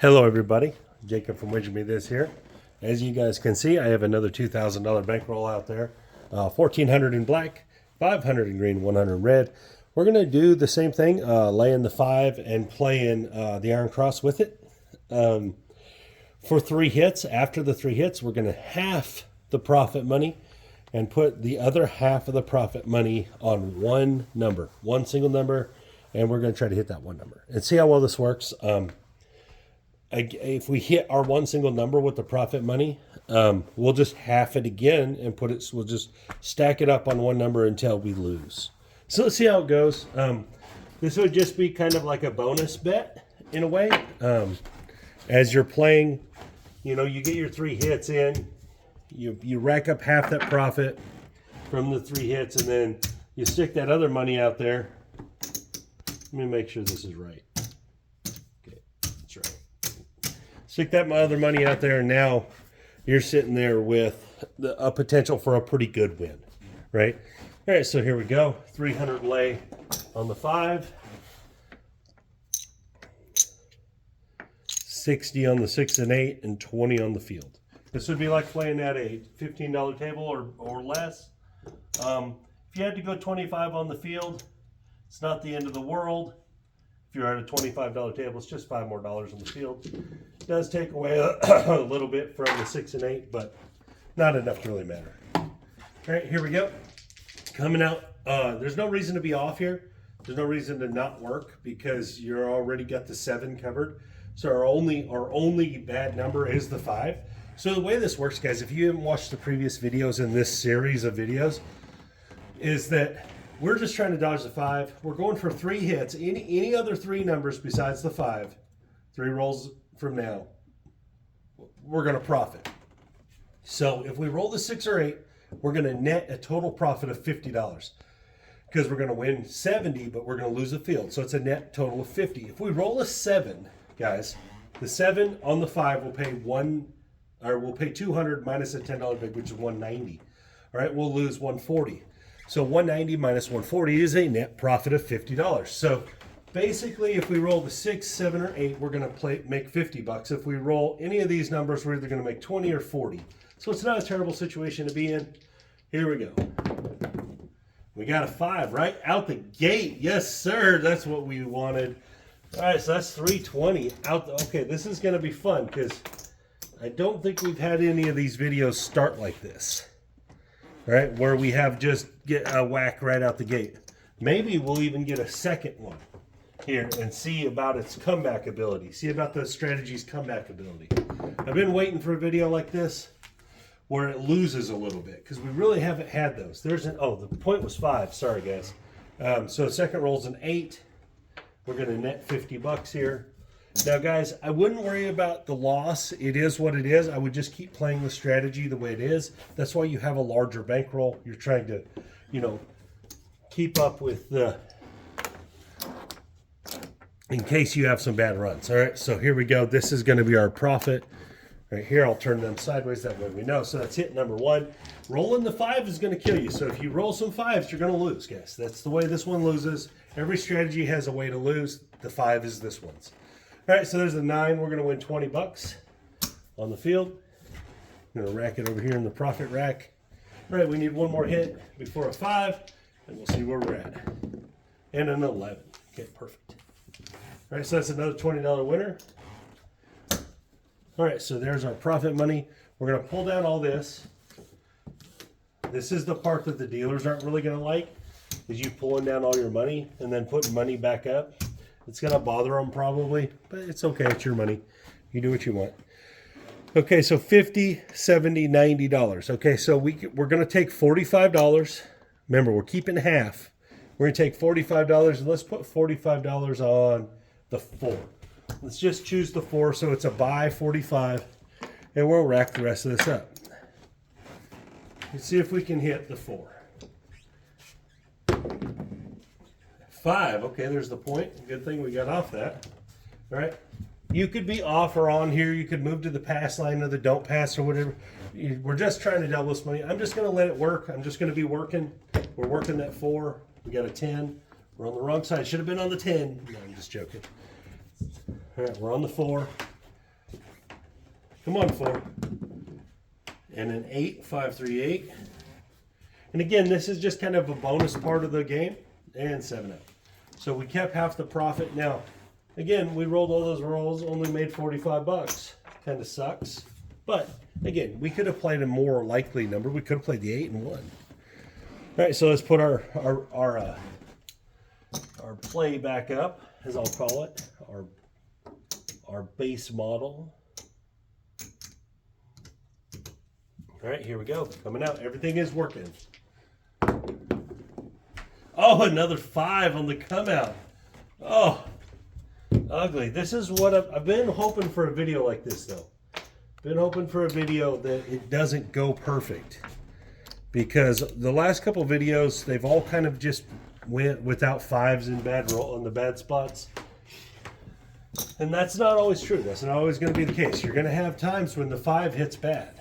Hello everybody, Jacob from Wager Me This here. As you guys can see, I have another $2,000 bankroll out there. 1,400 in black, 500 in green, 100 in red. We're going to do the same thing, laying the 5 and playing the Iron Cross with it. For 3 hits, after the 3 hits, we're going to half the profit money and put the other half of the profit money on one number, one single number, and we're going to try to hit that one number and see how well this works. If we hit our one single number with the profit money, we'll just half it again and we'll just stack it up on one number until we lose. So let's see how it goes. This would just be kind of like a bonus bet in a way. As you're playing, you get your 3 hits in, you rack up half that profit from the 3 hits, and then you stick that other money out there. Let me make sure this is right. Okay, that's right. Stick that other money out there, and now you're sitting there with a potential for a pretty good win, right? All right, so here we go. 300 lay on the 5. 60 on the 6 and 8, and 20 on the field. This would be like playing at a $15 table or less. If you had to go 25 on the field, it's not the end of the world. If you're at a $25 table, it's just $5 more on the field. It does take away a little bit from the 6 and 8, but not enough to really matter. All right, here we go. Coming out. There's no reason to be off here. There's no reason to not work because you're already got the 7 covered. So our only bad number is the 5. So the way this works, guys, if you haven't watched the previous videos in this series of videos, is that we're just trying to dodge the 5. We're going for 3 hits. Any other 3 numbers besides the 5, 3 rolls from now, we're going to profit. So if we roll the 6 or 8, we're going to net a total profit of $50 because we're going to win 70, but we're going to lose a field. So it's a net total of 50. If we roll a 7, guys, the 7 on the 5 will pay we'll pay 200 minus a $10 bid, which is 190. All right, we'll lose 140. So 190 minus 140 is a net profit of $50. So basically, if we roll the 6, 7, or 8, we're going to make $50. If we roll any of these numbers, we're either going to make 20 or 40. So it's not a terrible situation to be in. Here we go. We got a 5 right out the gate. Yes, sir. That's what we wanted. All right, so that's 320 out. Okay, this is going to be fun because I don't think we've had any of these videos start like this. All right, where we have just get a whack right out the gate. Maybe we'll even get a second one here and see about its comeback ability. See about the strategy's comeback ability. I've been waiting for a video like this where it loses a little bit because we really haven't had those. The point was 5. Sorry, guys. So second roll's an 8. We're going to net $50 here. Now, guys, I wouldn't worry about the loss. It is what it is. I would just keep playing the strategy the way it is. That's why you have a larger bankroll. You're trying to, keep up with in case you have some bad runs. All right, so here we go. This is going to be our profit. Right here, I'll turn them sideways. That way we know. So that's hit number 1. Rolling the 5 is going to kill you. So if you roll some 5s, you're going to lose, guys. That's the way this one loses. Every strategy has a way to lose. The 5 is this one's. All right, so there's a 9. We're going to win $20 on the field. I'm going to rack it over here in the profit rack. All right, we need one more hit before a 5, and we'll see where we're at. And an 11. Okay, perfect. All right, so that's another $20 winner. All right, so there's our profit money. We're going to pull down all this. This is the part that the dealers aren't really going to like, is you pulling down all your money and then putting money back up. It's going to bother them probably, but it's okay. It's your money. You do what you want. Okay, so $50, $70, $90. Okay, so we're going to take $45. Remember, we're keeping half. We're going to take $45, and let's put $45 on the 4. Let's just choose the 4, so it's a buy 45, and we'll rack the rest of this up. Let's see if we can hit the 4. 5. Okay, there's the point. Good thing we got off that. All right. You could be off or on here. You could move to the pass line or the don't pass or whatever. We're just trying to double this money. I'm just going to let it work. I'm just going to be working. We're working that 4. We got a 10. We're on the wrong side. Should have been on the 10. No, I'm just joking. All right, we're on the 4. Come on, 4. And an 8, 5, 3, 8. And again, this is just kind of a bonus part of the game. And 7 out. So we kept half the profit. Now, again, we rolled all those rolls, only made 45 bucks. Kind of sucks. But again, we could have played a more likely number. We could have played the 8 and 1. All right, so let's put our play back up, as I'll call it, our base model. All right, here we go. Coming out. Everything is working. Oh, another 5 on the come out. Oh, ugly. This is what I've been hoping for a video like this, though. Been hoping for a video that it doesn't go perfect. Because the last couple videos, they've all kind of just went without 5s in bad roll on the bad spots. And that's not always true. That's not always going to be the case. You're going to have times when the 5 hits bad.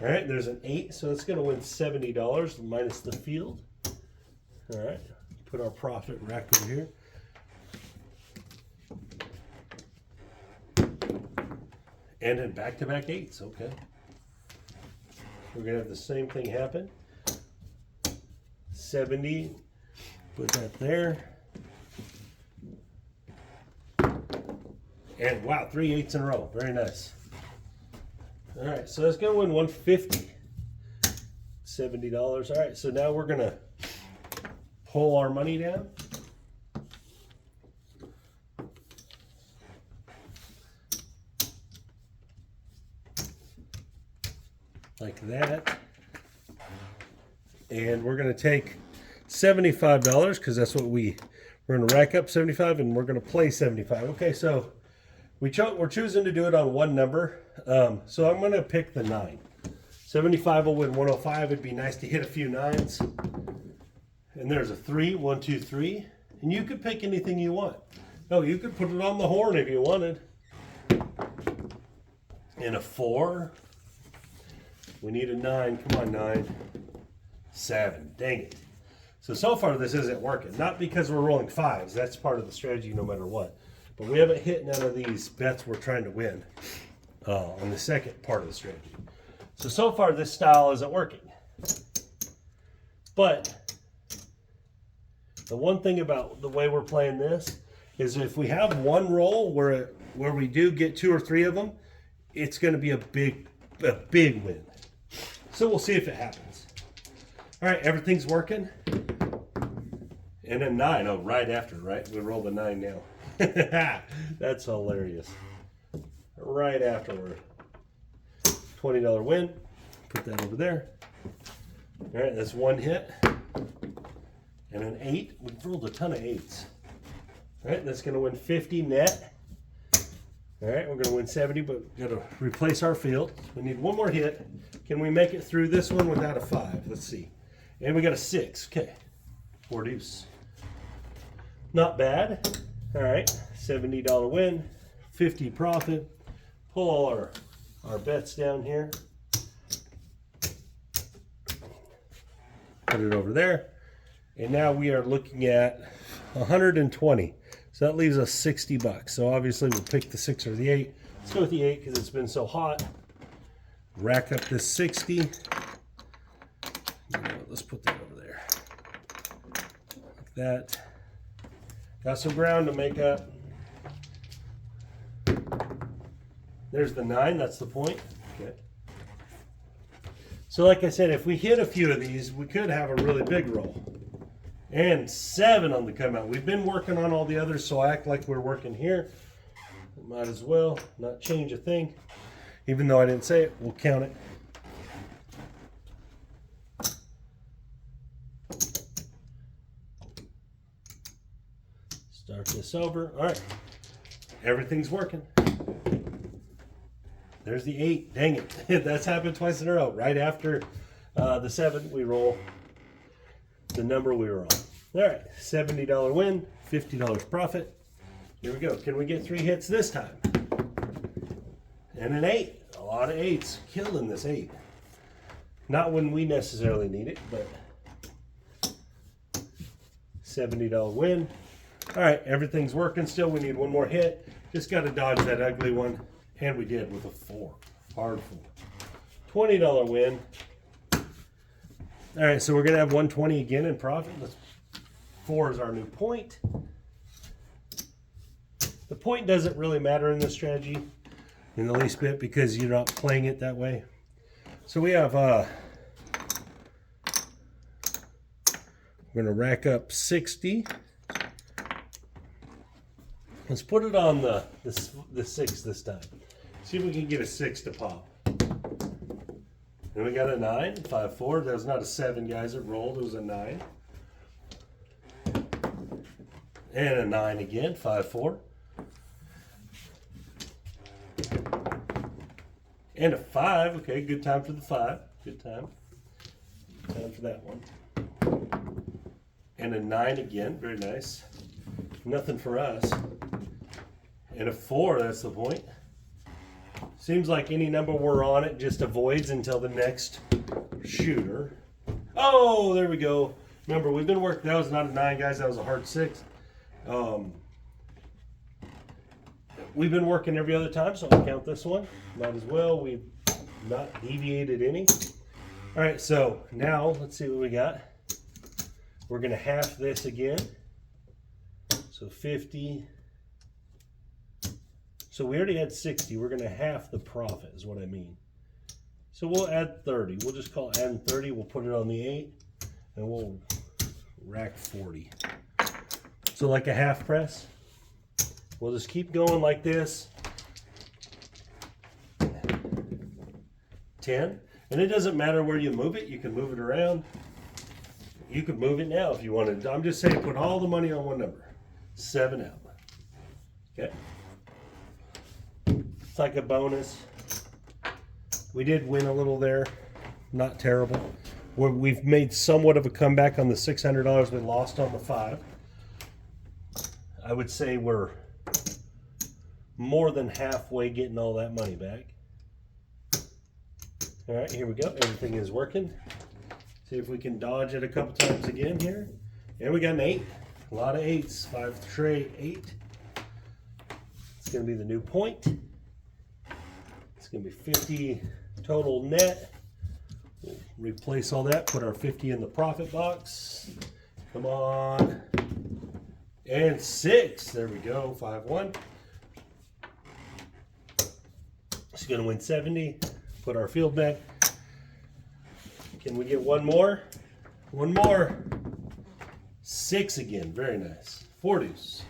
All right, there's an 8, so it's going to win $70 minus the field. All right, put our profit rack over here. And then back-to-back 8s, okay. We're going to have the same thing happen. 70, put that there. And wow, 3 8s in a row, very nice. All right, so that's going to win $150. $70. All right, so now we're going to pull our money down. Like that. And we're going to take $75 because that's what we're going to rack up 75 and we're going to play 75. Okay, so we're choosing to do it on one number. So I'm going to pick the 9. 75 will win 105. It'd be nice to hit a few 9s. And there's a 3, 1, 2, 3. And you could pick anything you want. No, you could put it on the horn if you wanted. And a 4. We need a 9. Come on, 9. 7. Dang it. So far this isn't working. Not because we're rolling 5s. That's part of the strategy no matter what. But we haven't hit none of these bets we're trying to win on the second part of the strategy. So far this style isn't working. But the one thing about the way we're playing this is if we have one roll where we do get 2 or 3 of them, it's going to be a big win. So we'll see if it happens. All right, everything's working. And a 9, oh, right after, right? We rolled a 9 now. That's hilarious. Right afterward. $20 win. Put that over there. All right, that's 1 hit. And an 8. We've rolled a ton of 8s. All right, that's going to win 50 net. All right, we're going to win 70, but we've got to replace our field. We need one more hit. Can we make it through this one without a 5? Let's see. And we got a 6. Okay. 4 deuce. Not bad. All right, $70 win, 50 profit. Pull all our bets down here. Put it over there. And now we are looking at 120. So that leaves us 60 bucks. So obviously we'll pick the 6 or the 8. Let's go with the 8 because it's been so hot. Rack up this 60. You know, let's put that over there. Like that. Got some ground to make up. There's the 9, that's the point. Okay. So like I said, if we hit a few of these, we could have a really big roll. And 7 on the come out. We've been working on all the others, so I act like we're working here. Might as well not change a thing. Even though I didn't say it, we'll count it. Start this over. All right. Everything's working. There's the 8. Dang it. That's happened twice in a row. Right after the 7, we roll the number we were on. All right. $70 win, $50 profit. Here we go. Can we get 3 hits this time? And an 8. A lot of 8s. Killing this 8. Not when we necessarily need it, but $70 win. All right, everything's working still. We need one more hit. Just got to dodge that ugly one. And we did with a 4. Hard 4. $20 win. All right, so we're going to have 120 again in profit. 4 is our new point. The point doesn't really matter in this strategy in the least bit because you're not playing it that way. So we have, we're going to rack up 60. Let's put it on the 6 this time. See if we can get a 6 to pop. And we got a 9, 5, 4. That was not a 7, guys. It rolled. It was a 9. And a 9 again, 5, 4. And a 5. Okay, good time for the 5. Good time. Good time for that one. And a 9 again. Very nice. Nothing for us. And a 4. That's the point. Seems like any number we're on, it just avoids until the next shooter. Oh, there we go. Remember, we've been working. That was not a 9, guys. That was a hard 6. We've been working every other time, so I'll count this one. Might as well. We've not deviated any. All right, so now let's see what we got. We're going to half this again. So 50. So we already had 60. We're going to half the profit is what I mean. So we'll add 30. We'll just call adding 30. We'll put it on the 8. And we'll rack 40. So like a half press. We'll just keep going like this. 10. And it doesn't matter where you move it. You can move it around. You could move it now if you wanted. I'm just saying put all the money on one number. 7 out. Okay. It's like a bonus. We did win a little there. Not terrible. We've made somewhat of a comeback on the $600 we lost on the 5. I would say we're more than halfway getting all that money back. All right, here we go. Everything is working. See if we can dodge it a couple times again here. And we got an 8. A lot of 8s. 5 straight 8. It's going to be the new point. It's going to be 50 total net. We'll replace all that. Put our 50 in the profit box. Come on. And 6. There we go. 5-1. It's going to win 70. Put our field back. Can we get one more? One more. 6 again. Very nice. 40s.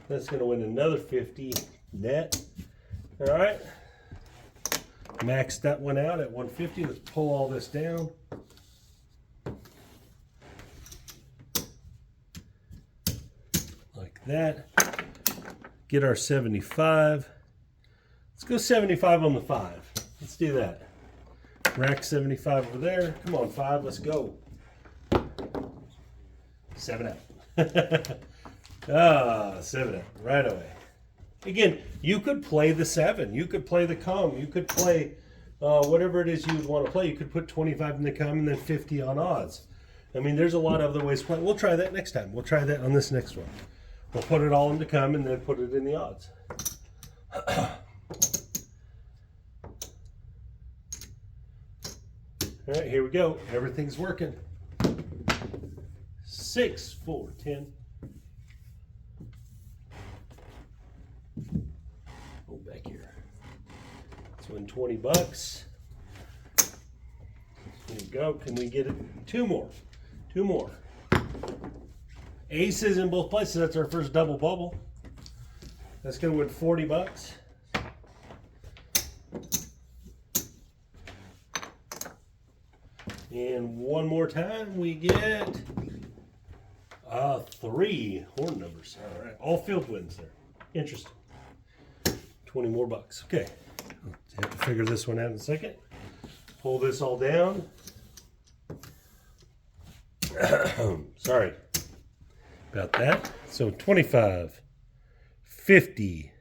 That's going to win another 50 net. All right. Max that one out at 150. Let's pull all this down. Like that. Get our 75. Let's go 75 on the 5. Let's do that. Rack 75 over there. Come on, 5. Let's go. 7 out. 7 out. Right away. Again, you could play the 7. You could play the come. You could play whatever it is you would want to play. You could put 25 in the come and then 50 on odds. I mean, there's a lot of other ways to play. We'll try that next time. We'll try that on this next one. We'll put it all in the come and then put it in the odds. All right, here we go. Everything's working. 6, 4, 10. Go back here. Let's win 20 bucks. Here we go. Can we get it? 2 more. 2 more. Aces in both places. That's our first double bubble. That's going to win 40 bucks. And one more time, we get 3 horn numbers. All right, all field wins there. Interesting. 20 more bucks. Okay, I'll have to figure this one out in a second. Pull this all down. Sorry about that. So 25, 50,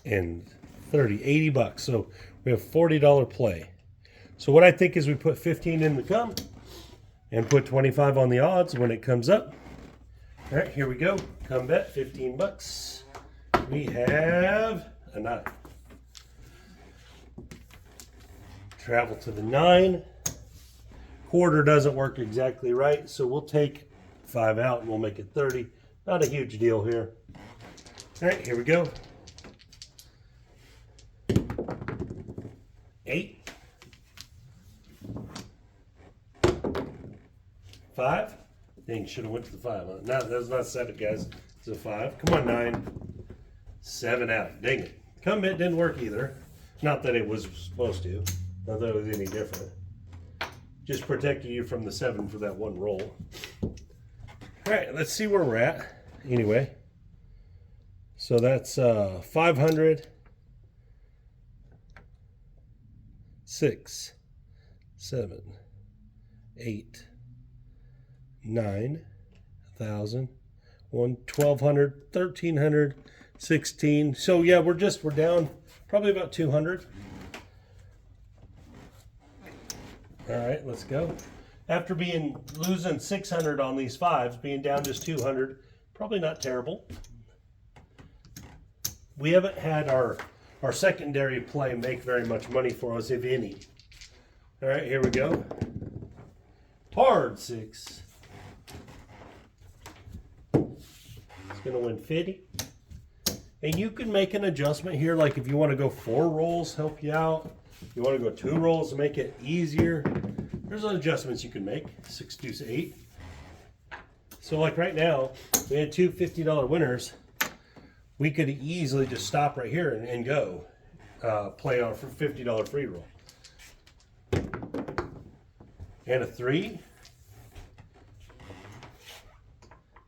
and 30, 80 bucks. So we have $40 play. So what I think is we put 15 in the come and put 25 on the odds when it comes up. All right, here we go. Come bet, 15 bucks. we have a 9. Travel to the 9. Quarter doesn't work exactly right, so we'll take 5 out and we'll make it 30. Not a huge deal here. All right, here we go. 8. 5. Dang, should have went to the 5. Huh? No, that's not 7, guys. It's a 5. Come on, 9. 7 out. Dang it. Commit didn't work either. Not that it was supposed to. Not that it was any different. Just protecting you from the 7 for that one roll. All right, let's see where we're at. Anyway, so that's 500, 6, 7, 8, 9, 1,000, 1,200, 1,300, 16. So yeah, we're down probably about 200. All right, let's go. After losing 600 on these 5s, being down just 200, probably not terrible. We haven't had our secondary play make very much money for us, if any. All right, here we go. Hard 6. It's gonna win 50. And you can make an adjustment here, like if you want to go 4 rolls, help you out. You want to go 2 rolls to make it easier. There's adjustments you can make. 6 deuce 8. So like right now, we had 2 $50 winners. We could easily just stop right here and go play on a $50 free roll. And a 3.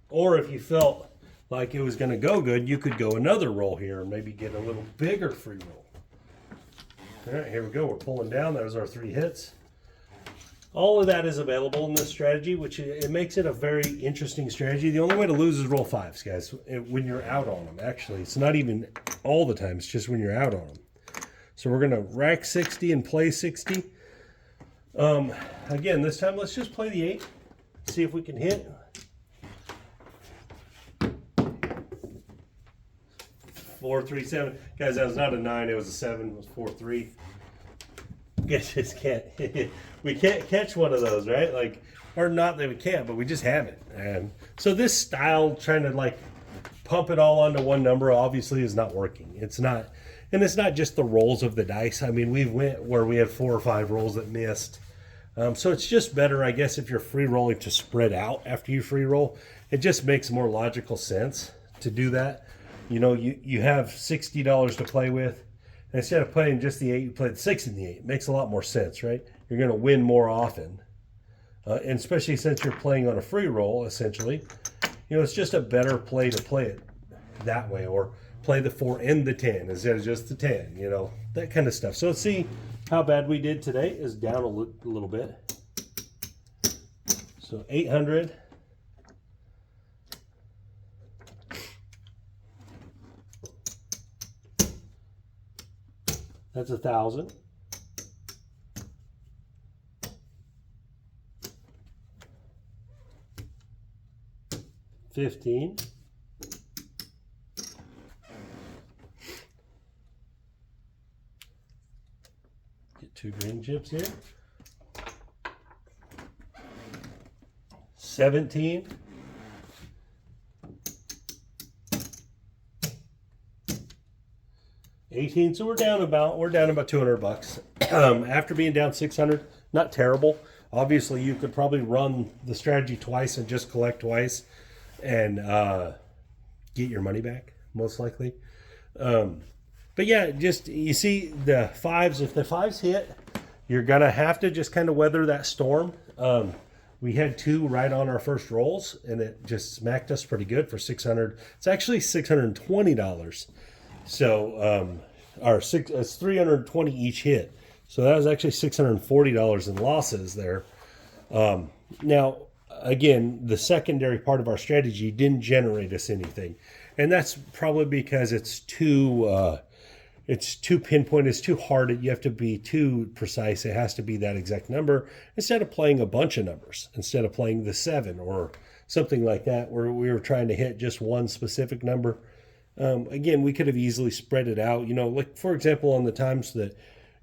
Or if you felt like it was going to go good, you could go another roll here and maybe get a little bigger free roll. All right, here we go. We're pulling down. That was our 3 hits. All of that is available in this strategy, which it makes it a very interesting strategy. The only way to lose is roll 5s, guys, when you're out on them. Actually, it's not even all the time. It's just when you're out on them. So we're going to rack 60 and play 60. Again, this time, let's just play the 8. See if we can hit. 4, 3, 7. Guys, that was not a 9. It was a 7. It was 4, 3. Guys just can't. We can't catch one of those, right? Like, or not that we can't, but we just haven't. And so this style, trying to like pump it all onto one number, obviously is not working. It's not, and it's not just the rolls of the dice. I mean, we've went where we had 4 or 5 rolls that missed. So it's just better, I guess, if you're free rolling to spread out after you free roll. It just makes more logical sense to do that. You know, you have $60 to play with. And instead of playing just the 8, you play the 6 and the 8. It makes a lot more sense, right? You're going to win more often. And especially since you're playing on a free roll, essentially. You know, it's just a better play to play it that way. Or play the 4 and the 10 instead of just the 10, you know, that kind of stuff. So let's see how bad we did today. Is down a little bit. So 800. That's 1,000. $15. Get 2 green chips here. 17. 18. So we're down about $200. After being down 600, not terrible. Obviously, you could probably run the strategy twice and just collect twice and get your money back, most likely. But yeah, just you see the 5s. If the 5s hit, you're gonna have to just kind of weather that storm. We had 2 right on our first rolls, and it just smacked us pretty good for 600. It's actually $620. So it's 320 each hit. So that was actually $640 in losses there. Now, again, the secondary part of our strategy didn't generate us anything, and that's probably because it's too pinpoint. It's too hard. You have to be too precise. It has to be that exact number instead of playing a bunch of numbers. Instead of playing the 7 or something like that, where we were trying to hit just one specific number. Again, we could have easily spread it out. Like for example, on the times that,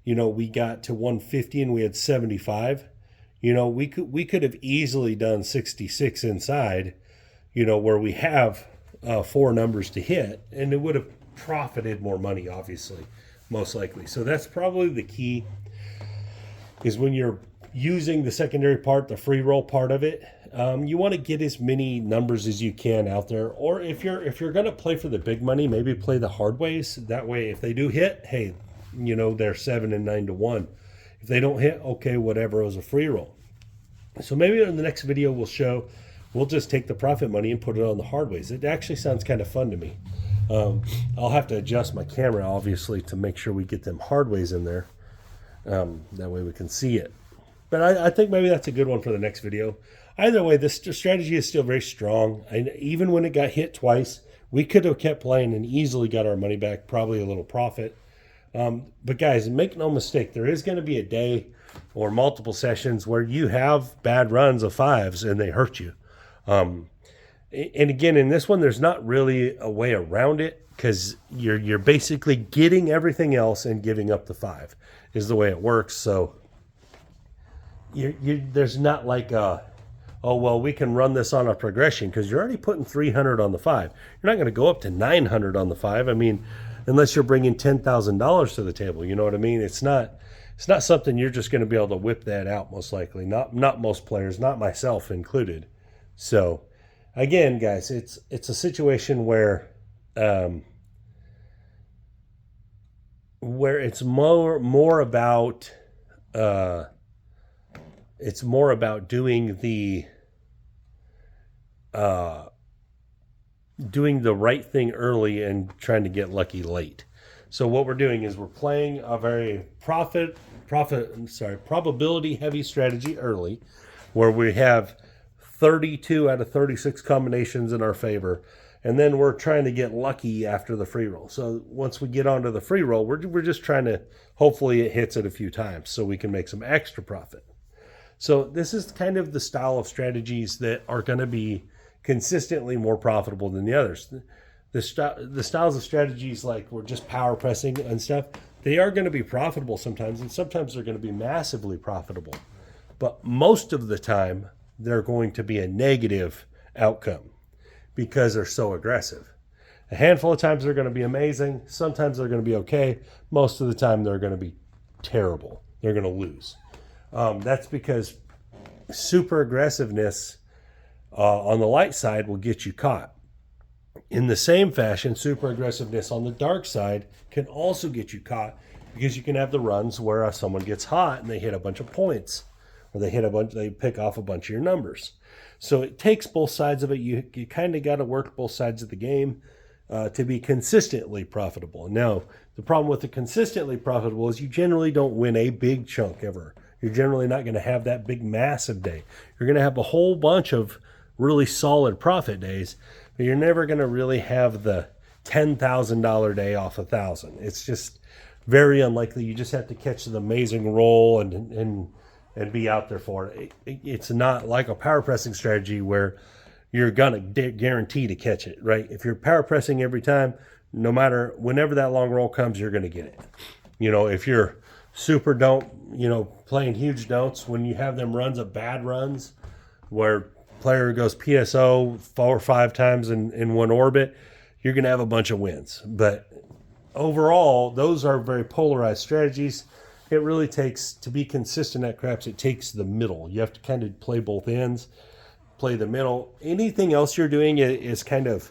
we got to 150 and we had 75, we could have easily done 66 inside, where we have 4 numbers to hit, and it would have profited more money, obviously, most likely. So that's probably the key, is when you're using the secondary part, the free roll part of it, you want to get as many numbers as you can out there. Or if you're going to play for the big money, maybe play the hard ways. That way, if they do hit, hey, they're 7 and 9 to 1. If they don't hit, okay, whatever, it was a free roll. So maybe in the next video we'll just take the profit money and put it on the hard ways. It actually sounds kind of fun to me. I'll have to adjust my camera, obviously, to make sure we get them hard ways in there. That way we can see it. But I think maybe that's a good one for the next video. Either way, this strategy is still very strong. And even when it got hit twice, we could have kept playing and easily got our money back, probably a little profit. But guys, make no mistake, there is going to be a day or multiple sessions where you have bad runs of 5s and they hurt you. And again, in this one, there's not really a way around it, because you're basically getting everything else and giving up the 5 is the way it works. So there's not like oh, well, we can run this on a progression, because you're already putting 300 on the 5. You're not going to go up to 900 on the 5. I mean, unless you're bringing $10,000 to the table, you know what I mean? It's not something you're just going to be able to whip that out, most likely. Not most players, not myself included. So again, guys, it's a situation where it's more about doing the right thing early and trying to get lucky late. So what we're doing is we're playing a very probability heavy strategy early, where we have 32 out of 36 combinations in our favor, and then we're trying to get lucky after the free roll. So once we get onto the free roll, we're just trying to, hopefully it hits it a few times so we can make some extra profit. So this is kind of the style of strategies that are going to be consistently more profitable than the others. The styles of strategies like we're just power pressing and stuff, they are going to be profitable sometimes, and sometimes they're going to be massively profitable. But most of the time, they're going to be a negative outcome because they're so aggressive. A handful of times they're going to be amazing. Sometimes they're going to be okay. Most of the time they're going to be terrible. They're going to lose. That's because super aggressiveness on the light side will get you caught. In the same fashion, super aggressiveness on the dark side can also get you caught, because you can have the runs where someone gets hot and they hit a bunch of points, or they pick off a bunch of your numbers. So it takes both sides of it. You kind of got to work both sides of the game to be consistently profitable. Now, the problem with the consistently profitable is you generally don't win a big chunk ever. You're generally not going to have that big massive day. You're going to have a whole bunch of really solid profit days, but you're never going to really have the $10,000 day off 1,000. It's just very unlikely. You just have to catch an amazing roll and be out there for it. It's not like a power pressing strategy where you're gonna guarantee to catch it, right? If you're power pressing every time, no matter whenever that long roll comes, you're gonna get it. If you're super don't, playing huge don'ts, when you have them runs of bad runs where player goes PSO 4 or 5 times in one orbit, you're going to have a bunch of wins. But overall, those are very polarized strategies. It really takes, to be consistent at craps, it takes the middle. You have to kind of play both ends, play the middle. Anything else you're doing is kind of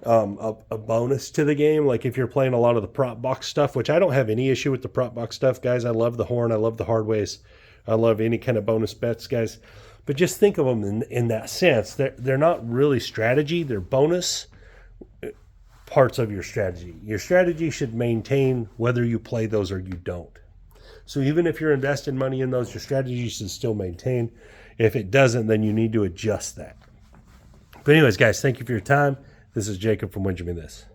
a bonus to the game. Like if you're playing a lot of the prop box stuff, which I don't have any issue with the prop box stuff, guys. I love the horn. I love the hard ways. I love any kind of bonus bets, guys. But just think of them in that sense. They're not really strategy. They're bonus parts of your strategy. Your strategy should maintain whether you play those or you don't. So even if you're investing money in those, your strategy should still maintain. If it doesn't, then you need to adjust that. But anyways, guys, thank you for your time. This is Jacob from Win This.